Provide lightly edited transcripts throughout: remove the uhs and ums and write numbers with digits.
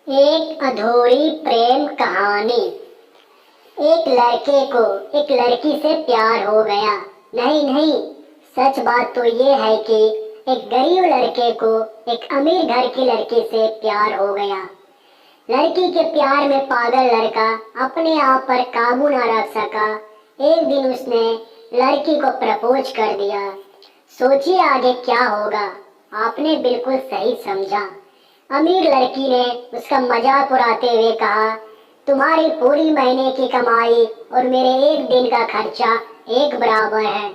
एक अधूरी प्रेम कहानी। एक लड़के को एक लड़की से प्यार हो गया। नहीं नहीं, सच बात तो ये है कि एक गरीब लड़के को एक अमीर घर की लड़की से प्यार हो गया। लड़की के प्यार में पागल लड़का अपने आप पर काबू ना रख सका। एक दिन उसने लड़की को प्रपोज कर दिया। सोचिए आगे क्या होगा। आपने बिल्कुल सही समझा। अमीर लड़की ने उसका मजाक उड़ाते हुए कहा, तुम्हारी पूरी महीने की कमाई और मेरे एक दिन का खर्चा एक बराबर है।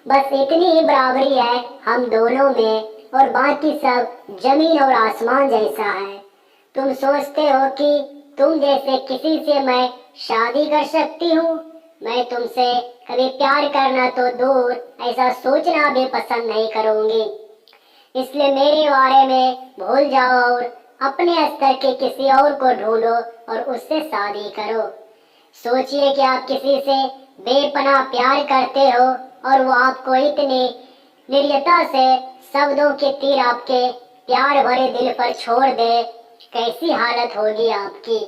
बस इतनी ही बराबरी है हम दोनों में, और बाकी सब जमीन और आसमान जैसा है। तुम सोचते हो कि तुम जैसे किसी से मैं शादी कर सकती हूँ? मैं तुमसे कभी प्यार करना तो दूर, ऐसा सोचना भी पसंद नहीं करूँगी। इसलिए मेरे बारे में भूल जाओ और अपने स्तर के किसी और को ढूंढो और उससे शादी करो। सोचिए कि आप किसी से बेपनाह प्यार करते हो और वो आपको इतनी निर्दयता से शब्दों के तीर आपके प्यार भरे दिल पर छोड़ दे, कैसी हालत होगी आपकी।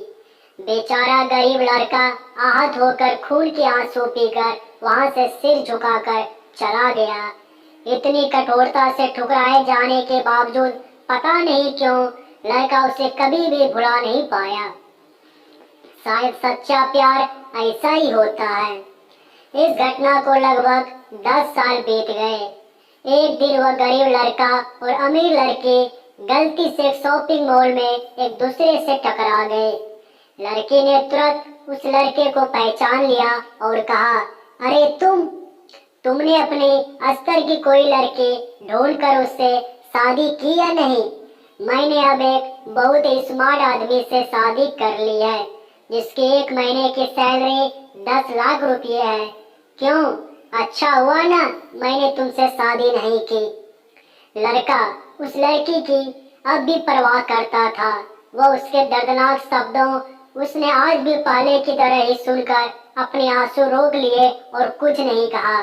बेचारा गरीब लड़का आहत होकर खून के आंसू पीकर वहां से सिर झुकाकर चला गया। इतनी कठोरता से ठुकराए जाने के बावजूद पता नहीं क्यों लड़का उसे कभी भी भुला नहीं पाया। शायद सच्चा प्यार ऐसा ही होता है। इस घटना को लगभग 10 साल बीत गए। एक दिन वह गरीब लड़का और अमीर लड़की गलती से शॉपिंग मॉल में एक दूसरे से टकरा गए। लड़की ने तुरंत उस लड़के को पहचान लिया और कहा, अरे तुमने अपने अस्तर की कोई लड़की ढूंढकर उससे शादी की या नहीं? मैंने अब एक बहुत ही स्मार्ट आदमी से शादी कर ली है, जिसकी एक महीने की सैलरी 10 लाख रुपये है। क्यों, अच्छा हुआ ना मैंने तुमसे शादी नहीं की। लड़का उस लड़की की अब भी परवाह करता था। वह उसके दर्दनाक शब्दों उसने आज भी पहले की तरह ही सुनकर अपने आंसू रोक लिए और कुछ नहीं कहा।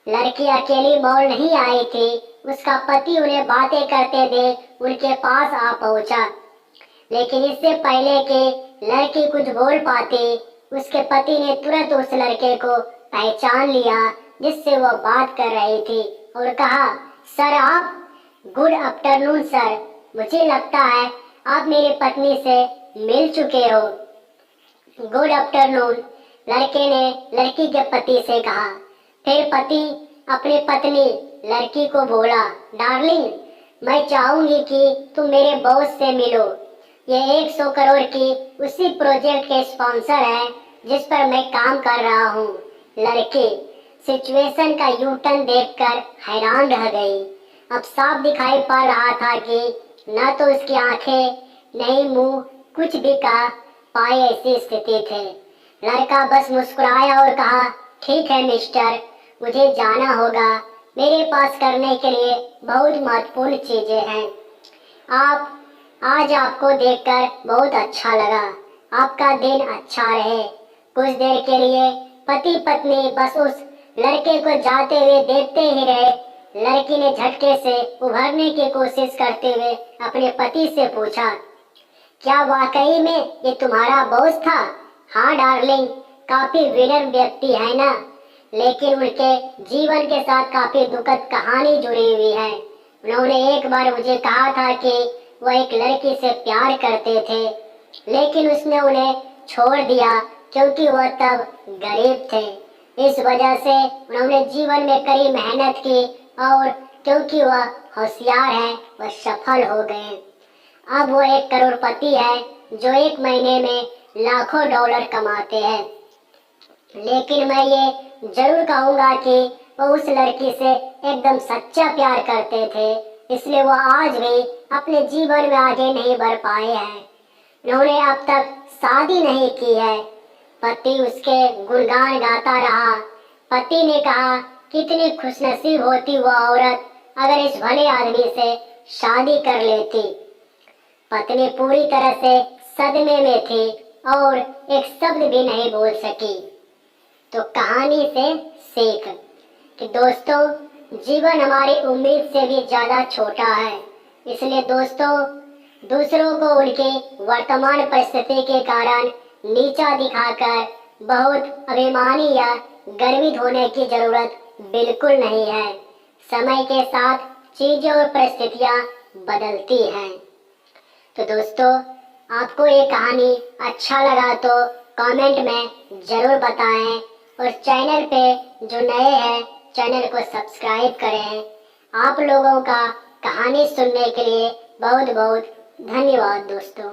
लड़की अकेली मॉल नहीं आई थी। उसका पति उन्हें बातें करते देख उनके पास आ पहुंचा। लेकिन इससे पहले कि लड़की कुछ बोल पाती, उसके पति ने तुरंत उस लड़के को पहचान लिया जिससे वह बात कर रही थी और कहा, सर आप? गुड आफ्टरनून सर, मुझे लगता है आप मेरी पत्नी से मिल चुके हो। गुड आफ्टरनून, लड़के ने लड़की के पति से कहा। फिर पति अपनी पत्नी लड़की को बोला, डार्लिंग मैं चाहूंगी कि तुम मेरे बॉस से मिलो। ये 100 करोड़ की उसी प्रोजेक्ट के स्पॉन्सर है जिस पर मैं काम कर रहा हूँ। लड़की सिचुएशन का यू टर्न देखकर हैरान रह गई। अब साफ दिखाई पड़ रहा था कि न तो उसकी आंखें नहीं मुंह कुछ भी कहा पाए ऐसी स्थिति थे। लड़का बस मुस्कुराया और कहा, ठीक है मिस्टर, मुझे जाना होगा। मेरे पास करने के लिए बहुत महत्वपूर्ण चीजें हैं। आज आपको देखकर बहुत अच्छा लगा। आपका दिन अच्छा रहे। कुछ देर के लिए पति पत्नी बस उस लड़के को जाते हुए देखते ही रहे। लड़की ने झटके से उभरने की कोशिश करते हुए अपने पति से पूछा, क्या वाकई में ये तुम्हारा बॉस था? हाँ डार्लिंग, काफी विनम्र व्यक्ति है ना, लेकिन उनके जीवन के साथ काफी दुखद कहानी जुड़ी हुई है। उन्होंने एक बार मुझे कहा था कि वह एक लड़की से प्यार करते थे, लेकिन उसने उन्हें छोड़ दिया क्योंकि वह तब गरीब थे। इस वजह से उन्होंने जीवन में कड़ी मेहनत की और क्योंकि वह होशियार है वह सफल हो गए। अब वो एक करोड़पति है जो एक महीने में लाखों डॉलर कमाते हैं। लेकिन मैं ये जरूर कहूँगा कि वो उस लड़की से एकदम सच्चा प्यार करते थे, इसलिए वो आज भी अपने जीवन में आगे नहीं बढ़ पाए हैं। उन्होंने अब तक शादी नहीं की है। पति उसके गुणगान गाता रहा। पति ने कहा, कितनी खुशनसीब होती वो औरत अगर इस भले आदमी से शादी कर लेती। पत्नी पूरी तरह से सदमे में थी और एक शब्द भी नहीं बोल सकी। तो कहानी से सीख कि दोस्तों, जीवन हमारी उम्मीद से भी ज्यादा छोटा है। इसलिए दोस्तों, दूसरों को उनके वर्तमान परिस्थिति के कारण नीचा दिखाकर बहुत अभिमानी या गर्वित होने की जरूरत बिल्कुल नहीं है। समय के साथ चीजें और परिस्थितियां बदलती हैं। तो दोस्तों, आपको ये कहानी अच्छा लगा तो कमेंट में ज़रूर बताएं और चैनल पे जो नए हैं चैनल को सब्सक्राइब करें। आप लोगों का कहानी सुनने के लिए बहुत बहुत धन्यवाद दोस्तों।